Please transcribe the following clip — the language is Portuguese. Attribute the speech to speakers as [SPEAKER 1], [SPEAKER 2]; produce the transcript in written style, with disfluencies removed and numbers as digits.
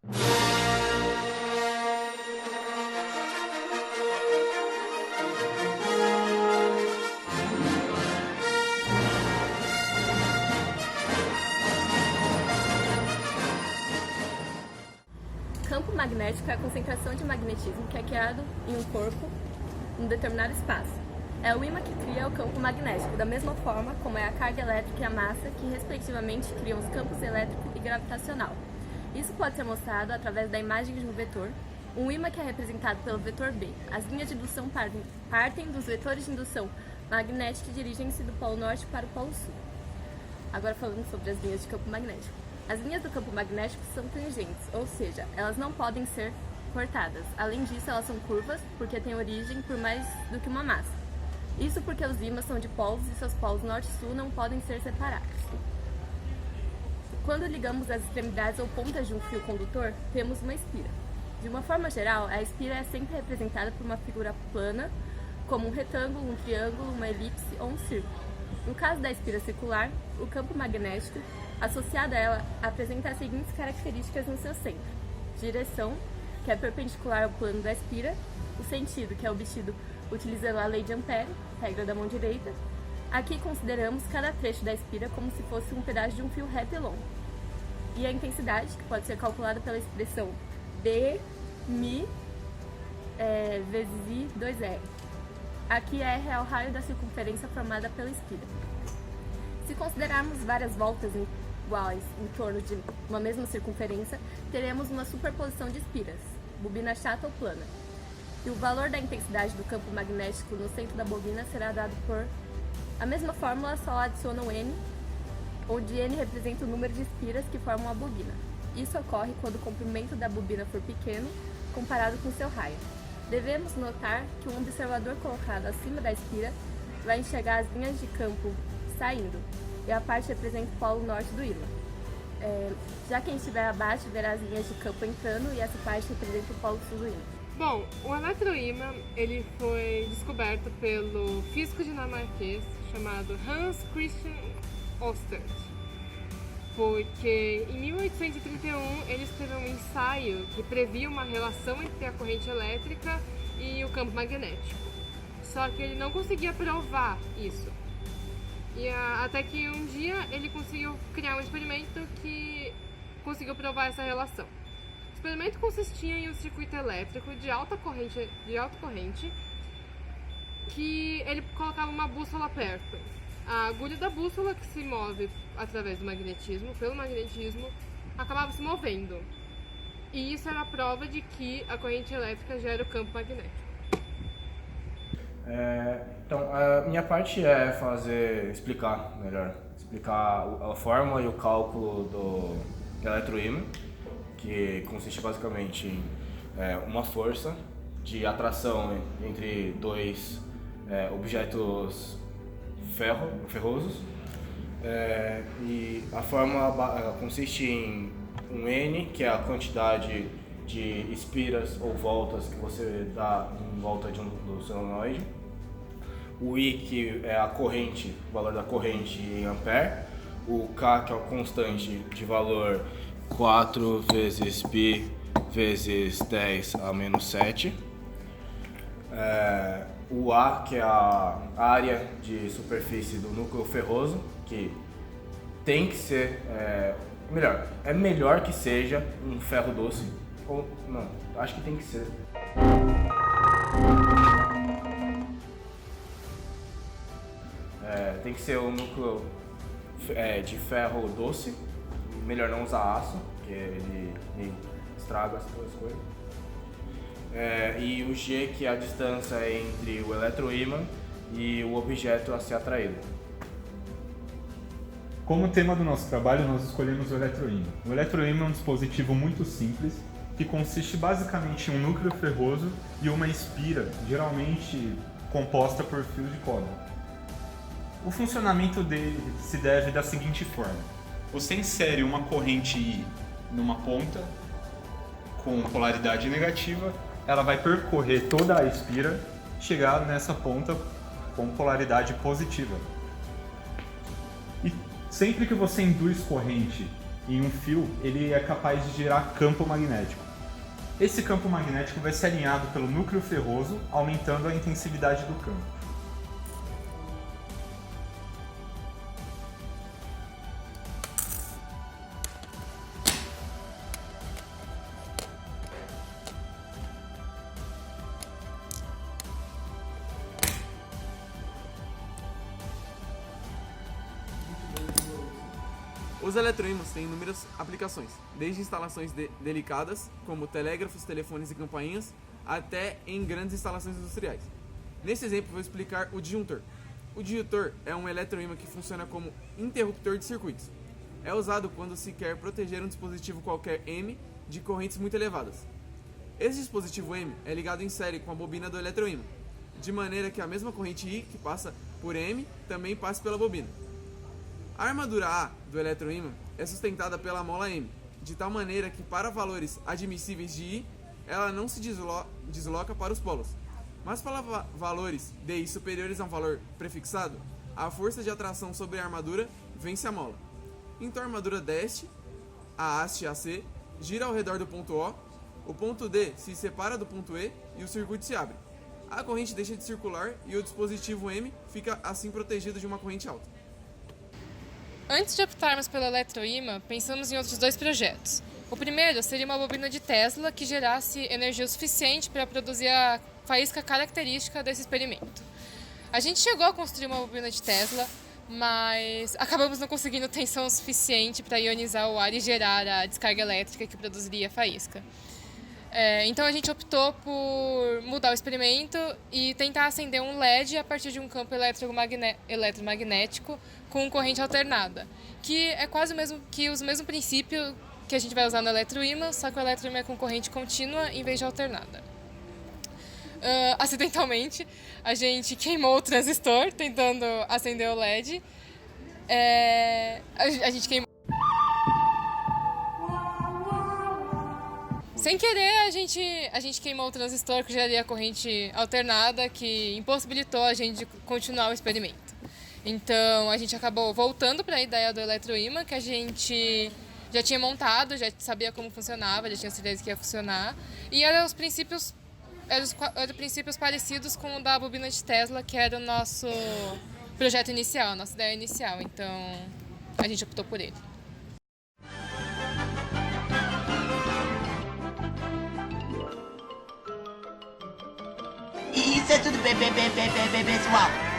[SPEAKER 1] Campo magnético é a concentração de magnetismo que é criado em um corpo em um determinado espaço. É o ímã que cria o campo magnético, da mesma forma como é a carga elétrica e a massa, que respectivamente criam os campos elétrico e gravitacional. Isso pode ser mostrado através da imagem de um vetor, um ímã que é representado pelo vetor B. As linhas de indução partem dos vetores de indução magnética e dirigem-se do polo norte para o polo sul. Agora falando sobre as linhas de campo magnético. As linhas do campo magnético são tangentes, ou seja, elas não podem ser cortadas. Além disso, elas são curvas, porque têm origem por mais do que uma massa. Isso porque os ímãs são de polos e seus polos norte e sul não podem ser separados. Quando ligamos as extremidades ou pontas de um fio condutor, temos uma espira. De uma forma geral, a espira é sempre representada por uma figura plana, como um retângulo, um triângulo, uma elipse ou um círculo. No caso da espira circular, o campo magnético associado a ela apresenta as seguintes características no seu centro: direção, que é perpendicular ao plano da espira; o sentido, que é obtido utilizando a lei de Ampère, regra da mão direita. Aqui consideramos cada trecho da espira como se fosse um pedaço de um fio reto e longo. E a intensidade, que pode ser calculada pela expressão B, Mi, vezes I, 2R. Aqui R é o raio da circunferência formada pela espira. Se considerarmos várias voltas iguais em torno de uma mesma circunferência, teremos uma superposição de espiras, bobina chata ou plana. E o valor da intensidade do campo magnético no centro da bobina será dado por a mesma fórmula, só adiciona o N, onde N representa o número de espiras que formam a bobina. Isso ocorre quando o comprimento da bobina for pequeno, comparado com seu raio. Devemos notar que um observador colocado acima da espira vai enxergar as linhas de campo saindo, e a parte representa o polo norte do ímã. Já quem estiver abaixo verá as linhas de campo entrando, e essa parte representa o polo sul do ímã.
[SPEAKER 2] Bom, o eletroímã ele foi descoberto pelo físico dinamarquês chamado Hans Christian Ørsted, porque em 1831 ele escreveu um ensaio que previa uma relação entre a corrente elétrica e o campo magnético. Só que ele não conseguia provar isso. Até que um dia ele conseguiu criar um experimento que conseguiu provar essa relação. O experimento consistia em um circuito elétrico de alta corrente, que ele colocava uma bússola perto. A agulha da bússola, que se move através do magnetismo, pelo magnetismo, acabava se movendo. E isso era a prova de que a corrente elétrica gera o campo magnético.
[SPEAKER 3] Então, a minha parte é explicar a fórmula e o cálculo do eletroímã, que consiste basicamente em uma força de atração entre dois objetos ferrosos, e a fórmula consiste em um N, que é a quantidade de espiras ou voltas que você dá em volta do solenoide, o I, que é a corrente, o valor da corrente em ampere, o K, que é a constante de valor 4 vezes π vezes 10 a menos 7, o A, que é a área de superfície do núcleo ferroso, que tem que ser, é melhor que seja um ferro doce, ou não, acho que tem que ser. Tem que ser um núcleo de ferro doce, melhor não usar aço, porque ele estraga as coisas. E o G, que é a distância entre o eletroímã e o objeto a ser atraído.
[SPEAKER 4] Como tema do nosso trabalho, nós escolhemos o eletroímã. O eletroímã é um dispositivo muito simples, que consiste basicamente em um núcleo ferroso e uma espira, geralmente composta por fios de cobre. O funcionamento dele se deve da seguinte forma: você insere uma corrente I numa ponta com polaridade negativa, ela vai percorrer toda a espira, chegar nessa ponta com polaridade positiva. E sempre que você induz corrente em um fio, ele é capaz de gerar campo magnético. Esse campo magnético vai ser alinhado pelo núcleo ferroso, aumentando a intensidade do campo.
[SPEAKER 5] Os eletroímãs têm inúmeras aplicações, desde instalações delicadas, como telégrafos, telefones e campainhas, até em grandes instalações industriais. Nesse exemplo, vou explicar o disjuntor. O disjuntor é um eletroímã que funciona como interruptor de circuitos. É usado quando se quer proteger um dispositivo qualquer M de correntes muito elevadas. Esse dispositivo M é ligado em série com a bobina do eletroímã, de maneira que a mesma corrente I que passa por M também passe pela bobina. A armadura A do eletroímã é sustentada pela mola M, de tal maneira que para valores admissíveis de I, ela não se desloca para os polos. Mas para valores de I superiores a um valor prefixado, a força de atração sobre a armadura vence a mola. Então a armadura desce, a haste AC, gira ao redor do ponto o ponto D se separa do ponto E e o circuito se abre. A corrente deixa de circular e o dispositivo M fica assim protegido de uma corrente alta.
[SPEAKER 2] Antes de optarmos pelo eletroímã, pensamos em outros 2 projetos. O primeiro seria uma bobina de Tesla que gerasse energia o suficiente para produzir a faísca característica desse experimento. A gente chegou a construir uma bobina de Tesla, mas acabamos não conseguindo tensão suficiente para ionizar o ar e gerar a descarga elétrica que produziria a faísca. Então a gente optou por mudar o experimento e tentar acender um LED a partir de um campo eletromagnético com corrente alternada, que é quase o mesmo que o mesmo princípio que a gente vai usar no eletroímã, só que o eletroímã é com corrente contínua em vez de alternada. Acidentalmente, a gente queimou o transistor tentando acender o LED. A gente queimou. Sem querer, a gente queimou o transistor que geraria corrente alternada, que impossibilitou a gente de continuar o experimento. Então, a gente acabou voltando para a ideia do eletroímã, que a gente já tinha montado, já sabia como funcionava, já tinha certeza que ia funcionar. E eram princípios parecidos com o da bobina de Tesla, que era o nosso projeto inicial, a nossa ideia inicial. Então, a gente optou por ele.
[SPEAKER 6] Isso é tudo, pessoal.